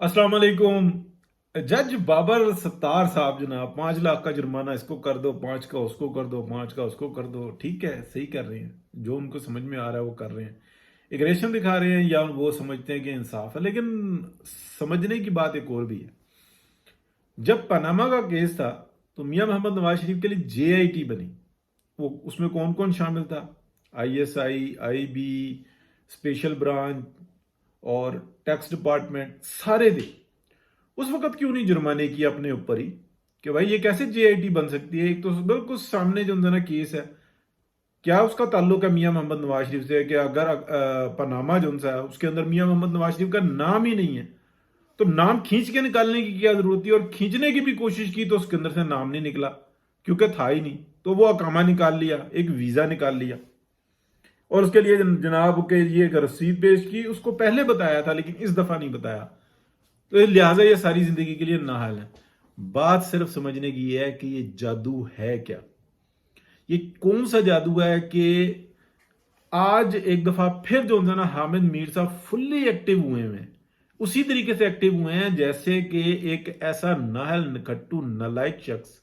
अस्सलाम वालेकुम। जज बाबर सत्तार साहब जनाब, 5 लाख का जुर्माना इसको कर दो, 5 का उसको कर दो, 5 का उसको कर दो। ठीक है, सही कर रहे हैं, जो उनको समझ में आ रहा है वो कर रहे हैं, एग्रेशन दिखा रहे हैं या वो समझते हैं कि इंसाफ है। लेकिन समझने की बात एक और भी है। जब पनामा का केस था तो मियां मोहम्मद नवाज शरीफ के लिए जेआईटी बनी। वो उसमें कौन कौन शामिल था? आईएसआई, आईबी, स्पेशल ब्रांच और टैक्स डिपार्टमेंट, सारे थे। उस वक्त क्यों नहीं जुर्माने किया अपने ऊपर ही कि भाई ये कैसे जेआईटी बन सकती है? एक तो बिल्कुल सामने जो ना केस है, क्या उसका ताल्लुक है मियां मोहम्मद नवाज शरीफ से? कि अगर पनामा जो सा है उसके अंदर मियां मोहम्मद नवाज शरीफ का नाम ही नहीं है, तो नाम खींच के निकालने की क्या जरूरत थी? और खींचने की भी कोशिश की तो उसके अंदर से नाम नहीं निकला, क्योंकि था ही नहीं। तो वो अकामा निकाल लिया, एक वीजा निकाल लिया, और उसके लिए जनाब के लिए एक रसीद पेश की। उसको पहले बताया था लेकिन इस दफा नहीं बताया, तो लिहाजा ये सारी जिंदगी के लिए नाहल है। बात सिर्फ समझने की है कि ये जादू है क्या। ये कौन सा जादू है कि आज एक दफा फिर जो है ना हामिद मीर साहब फुल्ली एक्टिव हुए हैं। उसी तरीके से एक्टिव हुए हैं जैसे कि एक ऐसा नाहल नखट्टू नालायक शख्स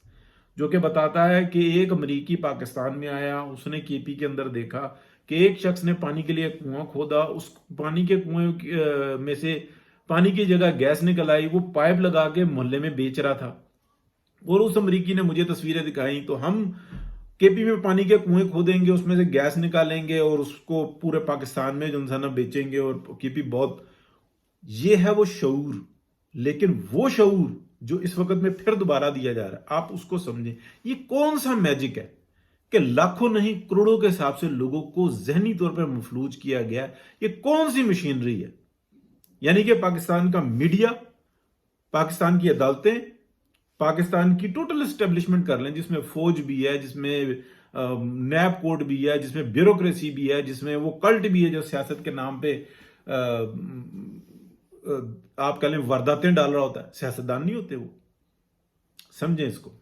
जो कि बताता है कि एक अमरीकी पाकिस्तान में आया, उसने केपी के अंदर देखा कि एक शख्स ने पानी के लिए कुआं खोदा, उस पानी के कुएं में से पानी की जगह गैस निकल आई, वो पाइप लगा के मोहल्ले में बेच रहा था। और उस अमरीकी ने मुझे तस्वीरें दिखाई, तो हम केपी में पानी के कुएं खोदेंगे, उसमें से गैस निकालेंगे और उसको पूरे पाकिस्तान में जो है ना बेचेंगे, और केपी बहुत, ये है वो शऊर। लेकिन वो शऊर जो इस वक्त में फिर दोबारा दिया जा रहा है, आप उसको समझें। ये कौन सा मैजिक है कि लाखों नहीं करोड़ों के हिसाब से लोगों को जहनी तौर पर मफलूज किया गया? ये कौन सी मशीनरी है? यानी कि पाकिस्तान का मीडिया, पाकिस्तान की अदालतें, पाकिस्तान की टोटल एस्टेब्लिशमेंट कर लें, जिसमें फौज भी है, जिसमें नैब कोड भी है, जिसमें ब्यूरोक्रेसी भी है, जिसमें वो कल्ट भी है जो सियासत के नाम पे आप कह लें वारदातें डाल रहा होता है। सियासतदान नहीं होते वो, समझें इसको।